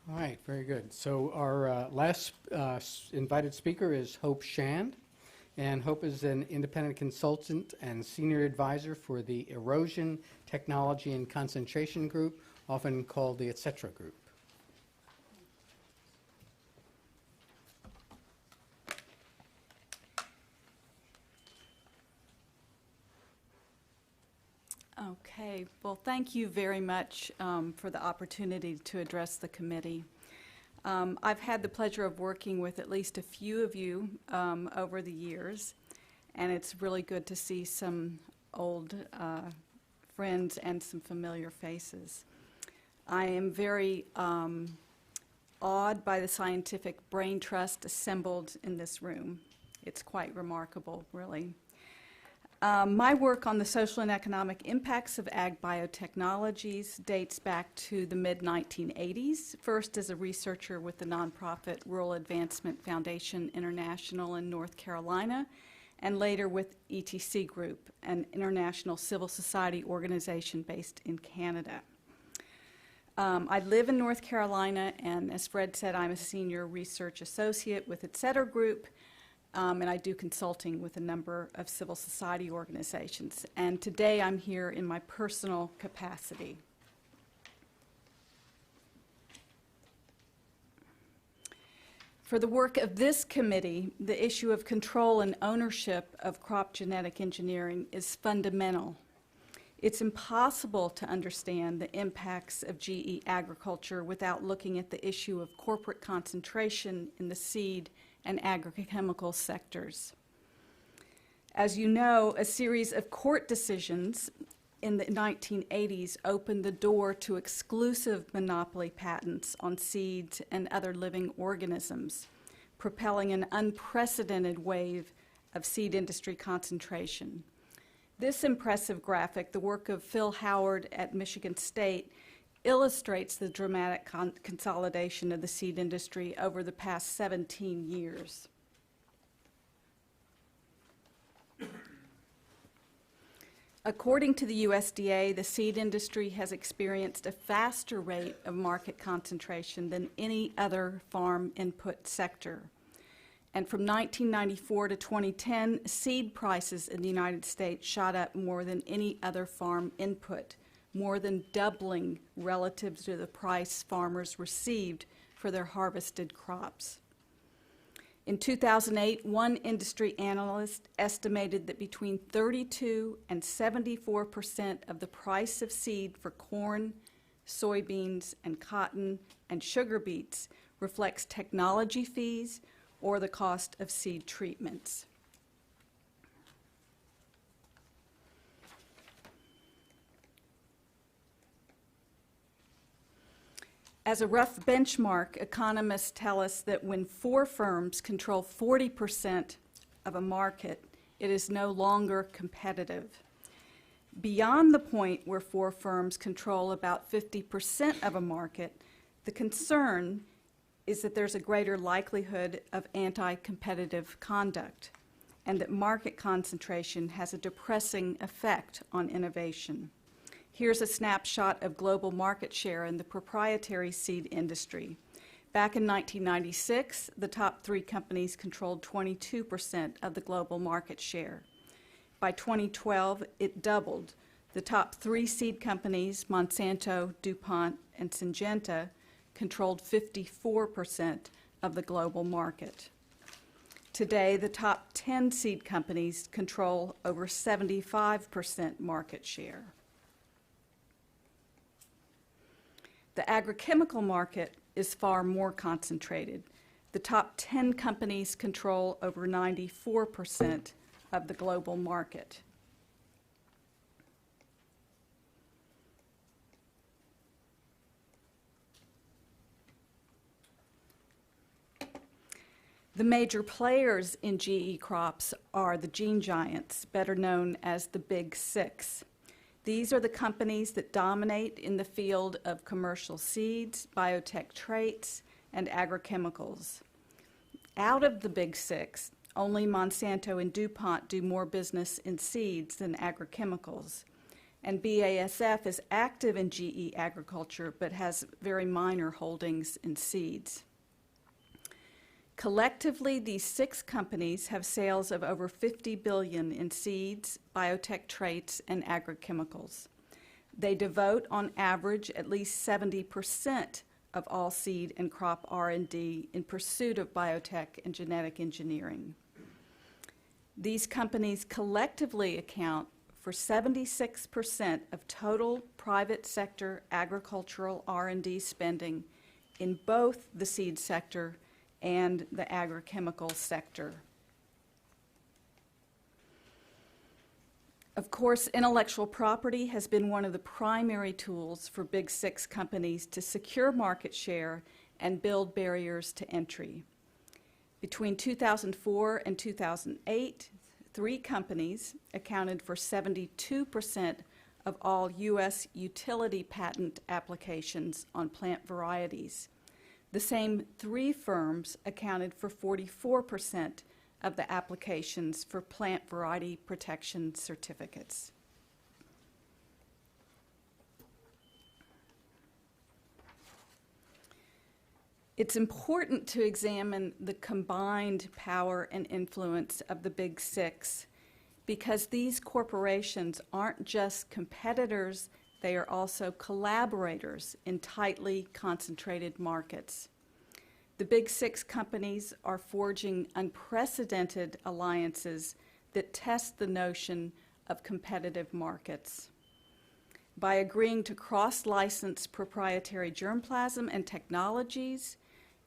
All right, very good. So our last invited speaker is Hope Shand, and Hope is an independent consultant and senior advisor for the Erosion Technology and Concentration Group, often called the etc. Group. Okay, well, thank you very much for the opportunity to address the committee. I've had the pleasure of working with at least a few of you over the years, and it's really good to see some old friends and some familiar faces. I am very awed by the scientific brain trust assembled in this room. It's quite remarkable, really. My work on the social and economic impacts of ag biotechnologies dates back to the mid-1980s, first as a researcher with the nonprofit Rural Advancement Foundation International in North Carolina, and later with ETC Group, an international civil society organization based in Canada. I live in North Carolina, and as Fred said, I'm a senior research associate with etc. Group, and I do consulting with a number of civil society organizations. And today I'm here in my personal capacity. For the work of this committee, the issue of control and ownership of crop genetic engineering is fundamental. It's impossible to understand the impacts of GE agriculture without looking at the issue of corporate concentration in the seed and agrochemical sectors. As you know, a series of court decisions in the 1980s opened the door to exclusive monopoly patents on seeds and other living organisms, propelling an unprecedented wave of seed industry concentration. This impressive graphic, the work of Phil Howard at Michigan State, illustrates the dramatic consolidation of the seed industry over the past 17 years. According to the USDA, the seed industry has experienced a faster rate of market concentration than any other farm input sector. And from 1994 to 2010, seed prices in the United States shot up more than any other farm input, more than doubling relative to the price farmers received for their harvested crops. In 2008, one industry analyst estimated that between 32 and 74% of the price of seed for corn, soybeans, and cotton and sugar beets reflects technology fees or the cost of seed treatments. As a rough benchmark, economists tell us that when 4 firms control 40% of a market, it is no longer competitive. Beyond the point where 4 firms control about 50% of a market, the concern is that there's a greater likelihood of anti-competitive conduct, and that market concentration has a depressing effect on innovation. Here's a snapshot of global market share in the proprietary seed industry. Back in 1996, the top 3 companies controlled 22% of the global market share. By 2012, it doubled. The top 3 seed companies, Monsanto, DuPont, and Syngenta, controlled 54% of the global market. Today, the top 10 seed companies control over 75% market share. The agrochemical market is far more concentrated. The top 10 companies control over 94% of the global market. The major players in GE crops are the gene giants, better known as the Big Six. These are the companies that dominate in the field of commercial seeds, biotech traits, and agrochemicals. Out of the Big Six, only Monsanto and DuPont do more business in seeds than agrochemicals. and BASF is active in GE agriculture but has very minor holdings in seeds. Collectively, these 6 companies have sales of over $50 billion in seeds, biotech traits, and agrochemicals. They devote, on average, at least 70% of all seed and crop R&D in pursuit of biotech and genetic engineering. These companies collectively account for 76% of total private sector agricultural R&D spending in both the seed sector and the agrochemical sector. Of course, intellectual property has been one of the primary tools for Big 6 companies to secure market share and build barriers to entry. Between 2004 and 2008, 3 companies accounted for 72% of all U.S. utility patent applications on plant varieties. The same 3 firms accounted for 44% of the applications for plant variety protection certificates. It's important to examine the combined power and influence of the Big 6 because these corporations aren't just competitors, they are also collaborators in tightly concentrated markets. The Big 6 companies are forging unprecedented alliances that test the notion of competitive markets. By agreeing to cross-license proprietary germplasm and technologies,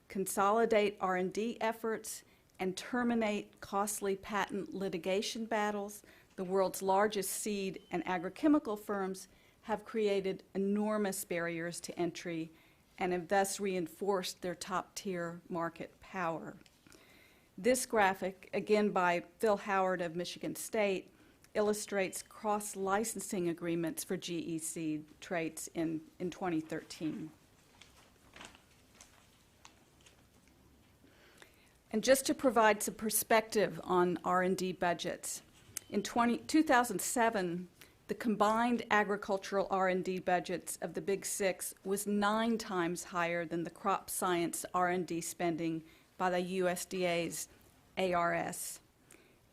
consolidate R&D efforts, and terminate costly patent litigation battles, the world's largest seed and agrochemical firms have created enormous barriers to entry and have thus reinforced their top-tier market power. This graphic, again by Phil Howard of Michigan State, illustrates cross-licensing agreements for GE seed traits in 2013. And just to provide some perspective on R&D budgets, in 2007, the combined agricultural R&D budgets of the Big 6 was 9 times higher than the crop science R&D spending by the USDA's ARS.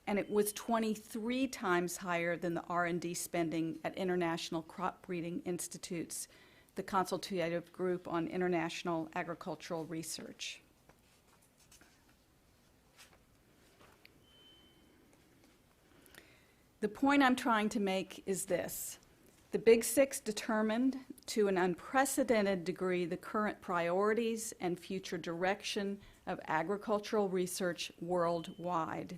And it was 23 times higher than the R&D spending at international crop breeding institutes, the consultative group on international agricultural research. The point I'm trying to make is this. The Big 6 determined to an unprecedented degree the current priorities and future direction of agricultural research worldwide.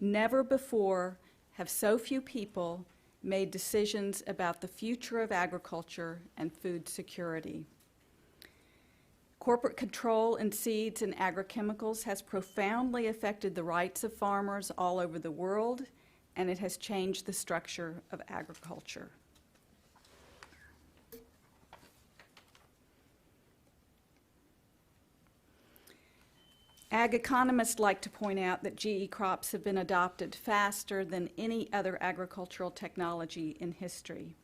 Never before have so few people made decisions about the future of agriculture and food security. Corporate control in seeds and agrochemicals has profoundly affected the rights of farmers all over the world, and it has changed the structure of agriculture. Ag economists like to point out that GE crops have been adopted faster than any other agricultural technology in history.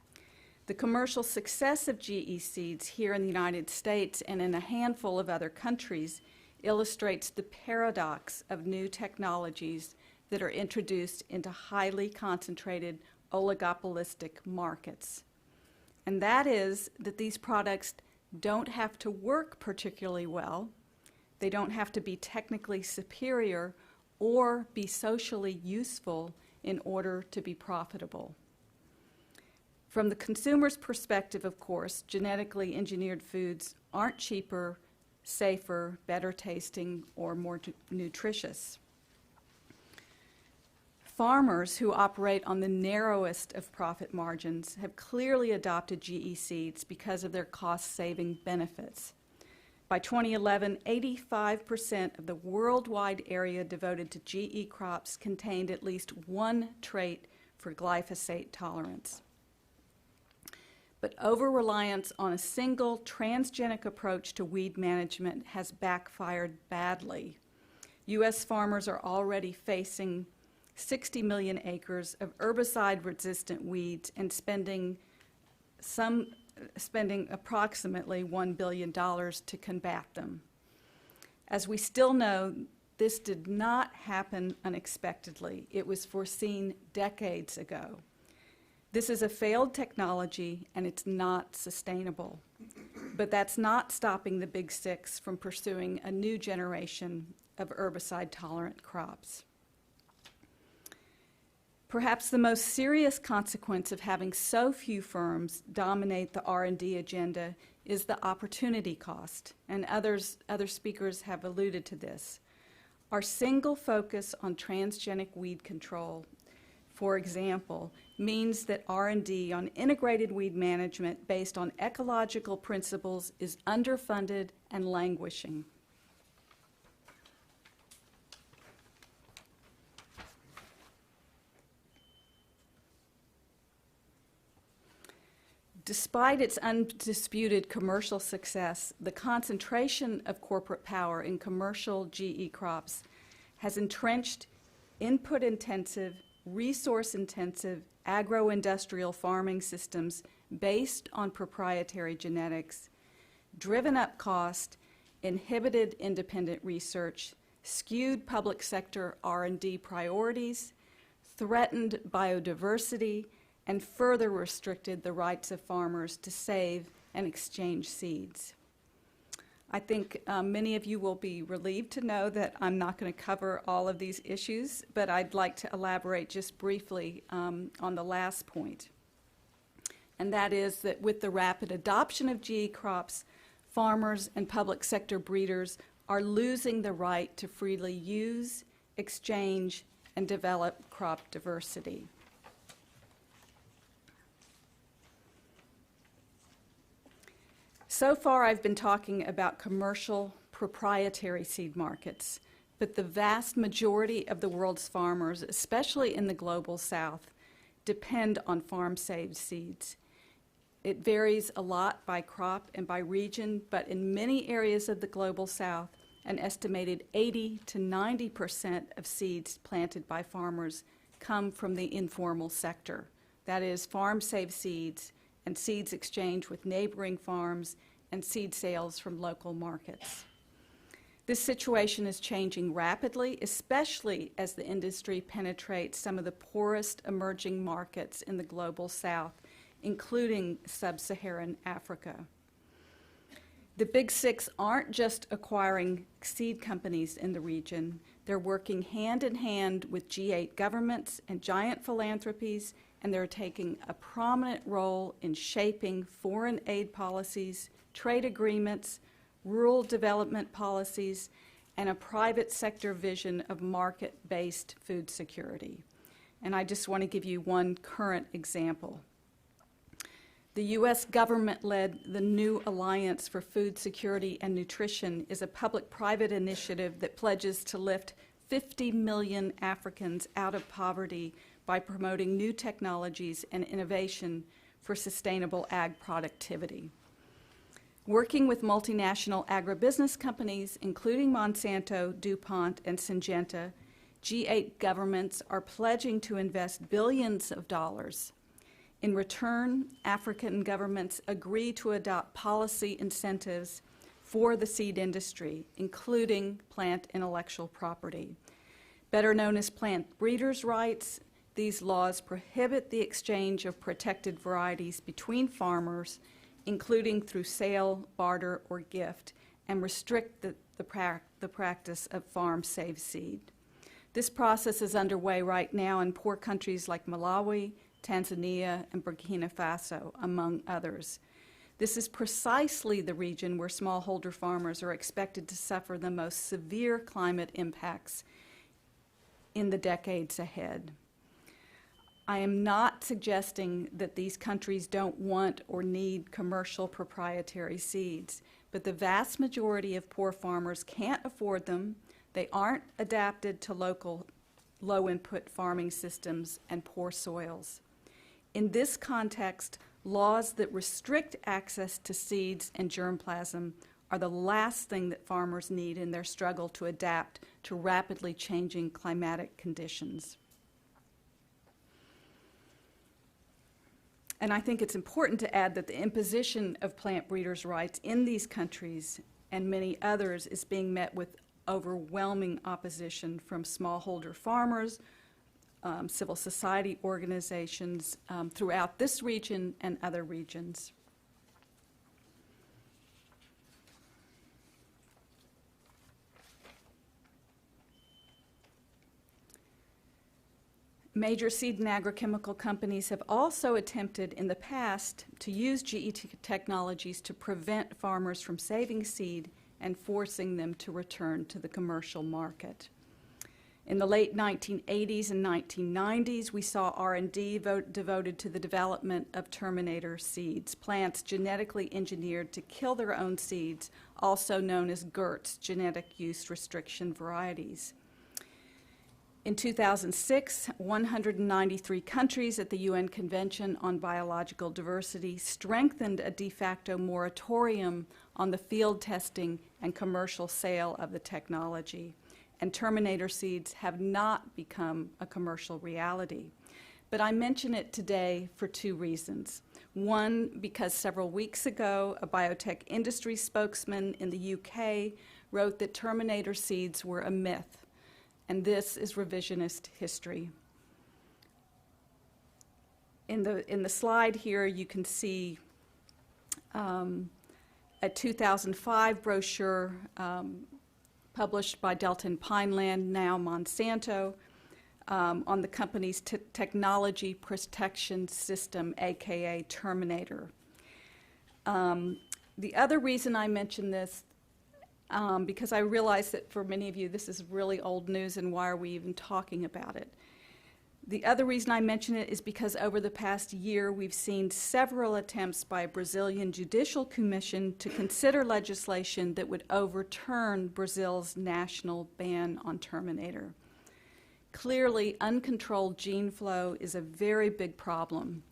The commercial success of GE seeds here in the United States and in a handful of other countries illustrates the paradox of new technologies that are introduced into highly concentrated oligopolistic markets. And that is that these products don't have to work particularly well, they don't have to be technically superior or be socially useful in order to be profitable. From the consumer's perspective, of course, genetically engineered foods aren't cheaper, safer, better tasting, or more nutritious. Farmers who operate on the narrowest of profit margins have clearly adopted GE seeds because of their cost-saving benefits. By 2011, 85% of the worldwide area devoted to GE crops contained at least one trait for glyphosate tolerance. But over-reliance on a single transgenic approach to weed management has backfired badly. U.S. farmers are already facing 60 million acres of herbicide-resistant weeds and spending approximately $1 billion to combat them. As we still know, this did not happen unexpectedly. It was foreseen decades ago. This is a failed technology, and it's not sustainable. But that's not stopping the Big Six from pursuing a new generation of herbicide-tolerant crops. Perhaps the most serious consequence of having so few firms dominate the R&D agenda is the opportunity cost, and other speakers have alluded to this. Our single focus on transgenic weed control, for example, means that R&D on integrated weed management based on ecological principles is underfunded and languishing. Despite its undisputed commercial success, the concentration of corporate power in commercial GE crops has entrenched input-intensive, resource-intensive agro-industrial farming systems based on proprietary genetics, driven up cost, inhibited independent research, skewed public sector R&D priorities, threatened biodiversity, and further restricted the rights of farmers to save and exchange seeds. I think many of you will be relieved to know that I'm not going to cover all of these issues, but I'd like to elaborate just briefly on the last point. And that is that with the rapid adoption of GE crops, farmers and public sector breeders are losing the right to freely use, exchange, and develop crop diversity. So far, I've been talking about commercial proprietary seed markets, but the vast majority of the world's farmers, especially in the global south, depend on farm-saved seeds. It varies a lot by crop and by region, but in many areas of the global south, an estimated 80 to 90% of seeds planted by farmers come from the informal sector. That is, farm-saved seeds and seeds exchanged with neighboring farms and seed sales from local markets. This situation is changing rapidly, especially as the industry penetrates some of the poorest emerging markets in the global south, including sub-Saharan Africa. The Big Six aren't just acquiring seed companies in the region. They're working hand in hand with G8 governments and giant philanthropies, and they're taking a prominent role in shaping foreign aid policies, trade agreements, rural development policies, and a private sector vision of market-based food security. And I just want to give you one current example. The U.S. government-led the New Alliance for Food Security and Nutrition is a public-private initiative that pledges to lift 50 million Africans out of poverty by promoting new technologies and innovation for sustainable ag productivity. Working with multinational agribusiness companies, including Monsanto, DuPont, and Syngenta, G8 governments are pledging to invest billions of dollars. In return, African governments agree to adopt policy incentives for the seed industry, including plant intellectual property. Better known as plant breeders' rights, these laws prohibit the exchange of protected varieties between farmers, including through sale, barter, or gift, and restrict the practice of farm-saved seed. This process is underway right now in poor countries like Malawi, Tanzania, and Burkina Faso, among others. This is precisely the region where smallholder farmers are expected to suffer the most severe climate impacts in the decades ahead. I am not suggesting that these countries don't want or need commercial proprietary seeds, but the vast majority of poor farmers can't afford them. They aren't adapted to local low-input farming systems and poor soils. In this context, laws that restrict access to seeds and germplasm are the last thing that farmers need in their struggle to adapt to rapidly changing climatic conditions. And I think it's important to add that the imposition of plant breeders' rights in these countries and many others is being met with overwhelming opposition from smallholder farmers, civil society organizations throughout this region and other regions. Major seed and agrochemical companies have also attempted in the past to use GE technologies to prevent farmers from saving seed and forcing them to return to the commercial market. In the late 1980s and 1990s, we saw R&D devoted to the development of terminator seeds, plants genetically engineered to kill their own seeds, also known as GERTs, genetic use restriction varieties. In 2006, 193 countries at the UN Convention on Biological Diversity strengthened a de facto moratorium on the field testing and commercial sale of the technology, and terminator seeds have not become a commercial reality. But I mention it today for two reasons. One, because several weeks ago, a biotech industry spokesman in the UK wrote that terminator seeds were a myth, and this is revisionist history. In the slide here, you can see a 2005 brochure published by Delta and Pineland, now Monsanto, on the company's technology protection system, aka Terminator. The other reason I mention this, because I realize that for many of you this is really old news and why are we even talking about it? The other reason I mention it is because over the past year we've seen several attempts by a Brazilian judicial commission to consider legislation that would overturn Brazil's national ban on Terminator. Clearly, uncontrolled gene flow is a very big problem,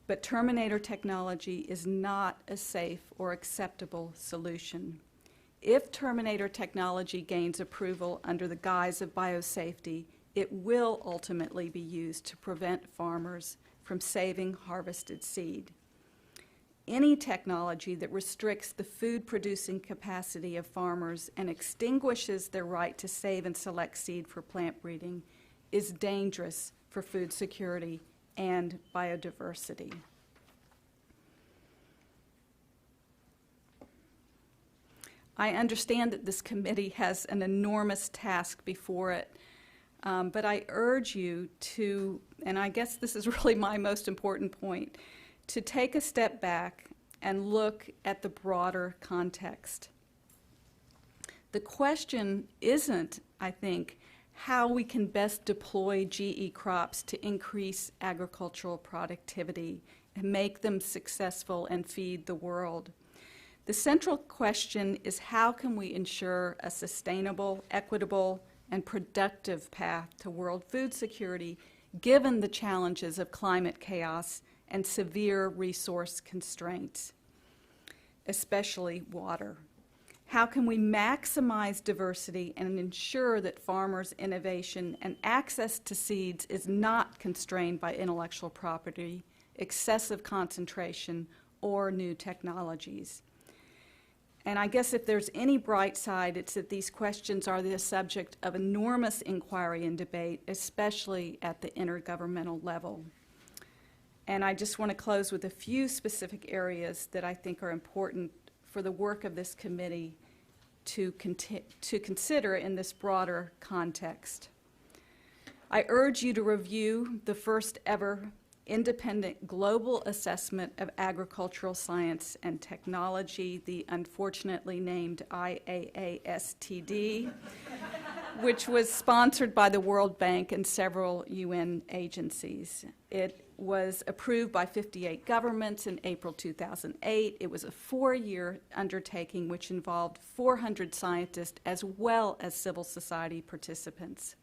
but Terminator technology is not a safe or acceptable solution. If Terminator technology gains approval under the guise of biosafety, it will ultimately be used to prevent farmers from saving harvested seed. Any technology that restricts the food-producing capacity of farmers and extinguishes their right to save and select seed for plant breeding is dangerous for food security and biodiversity. I understand that this committee has an enormous task before it, but I urge you to, and I guess this is really my most important point, to take a step back and look at the broader context. The question isn't, I think, how we can best deploy GE crops to increase agricultural productivity and make them successful and feed the world. The central question is how can we ensure a sustainable, equitable, and productive path to world food security given the challenges of climate chaos and severe resource constraints, especially water? How can we maximize diversity and ensure that farmers' innovation and access to seeds is not constrained by intellectual property, excessive concentration, or new technologies? And I guess if there's any bright side, it's that these questions are the subject of enormous inquiry and debate, especially at the intergovernmental level. And I just want to close with a few specific areas that I think are important for the work of this committee to consider in this broader context. I urge you to review the first ever independent global assessment of agricultural science and technology, the unfortunately named IAASTD, which was sponsored by the World Bank and several UN agencies. It was approved by 58 governments in April 2008. It was a 4-year undertaking which involved 400 scientists as well as civil society participants.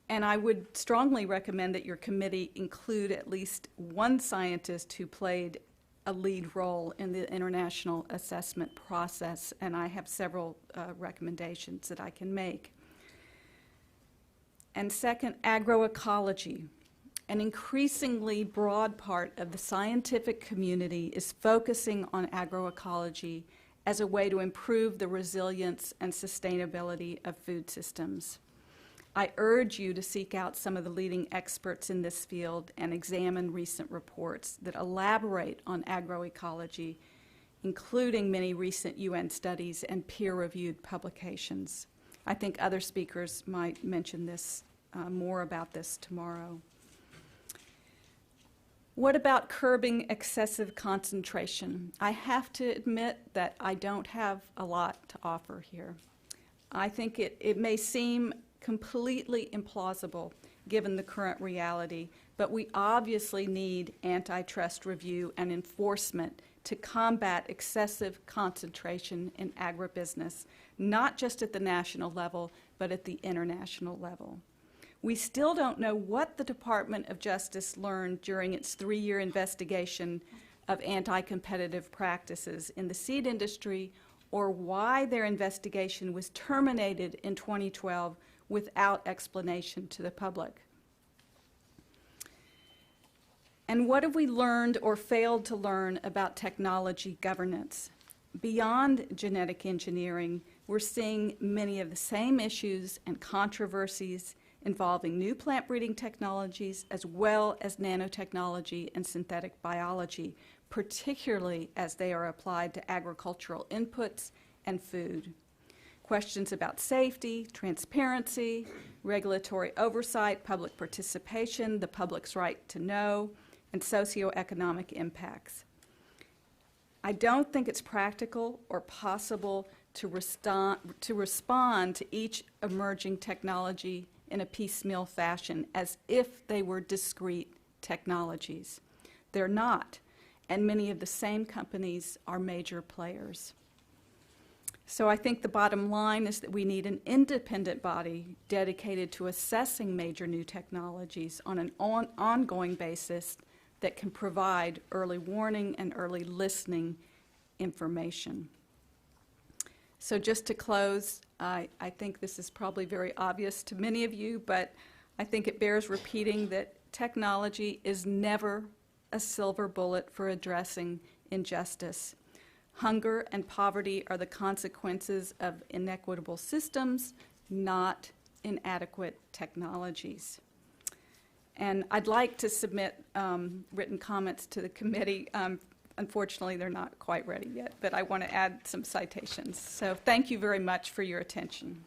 And I would strongly recommend that your committee include at least one scientist who played a lead role in the international assessment process, and I have several recommendations that I can make. And second, agroecology. An increasingly broad part of the scientific community is focusing on agroecology as a way to improve the resilience and sustainability of food systems. I urge you to seek out some of the leading experts in this field and examine recent reports that elaborate on agroecology, including many recent UN studies and peer-reviewed publications. I think other speakers might mention this, more about this tomorrow. What about curbing excessive concentration? I have to admit that I don't have a lot to offer here. I think it may seem completely implausible given the current reality, but we obviously need antitrust review and enforcement to combat excessive concentration in agribusiness, not just at the national level, but at the international level. We still don't know what the Department of Justice learned during its 3-year investigation of anti-competitive practices in the seed industry, or why their investigation was terminated in 2012 without explanation to the public. And what have we learned or failed to learn about technology governance? Beyond genetic engineering, we're seeing many of the same issues and controversies involving new plant breeding technologies as well as nanotechnology and synthetic biology, particularly as they are applied to agricultural inputs and food. Questions about safety, transparency, regulatory oversight, public participation, the public's right to know, and socioeconomic impacts. I don't think it's practical or possible to respond to each emerging technology in a piecemeal fashion as if they were discrete technologies. They're not, and many of the same companies are major players. So I think the bottom line is that we need an independent body dedicated to assessing major new technologies on an ongoing basis that can provide early warning and early listening information. So just to close, I think this is probably very obvious to many of you, but I think it bears repeating that technology is never a silver bullet for addressing injustice. Hunger and poverty are the consequences of inequitable systems, not inadequate technologies. And I'd like to submit written comments to the committee. Unfortunately, they're not quite ready yet, but I want to add some citations. So thank you very much for your attention.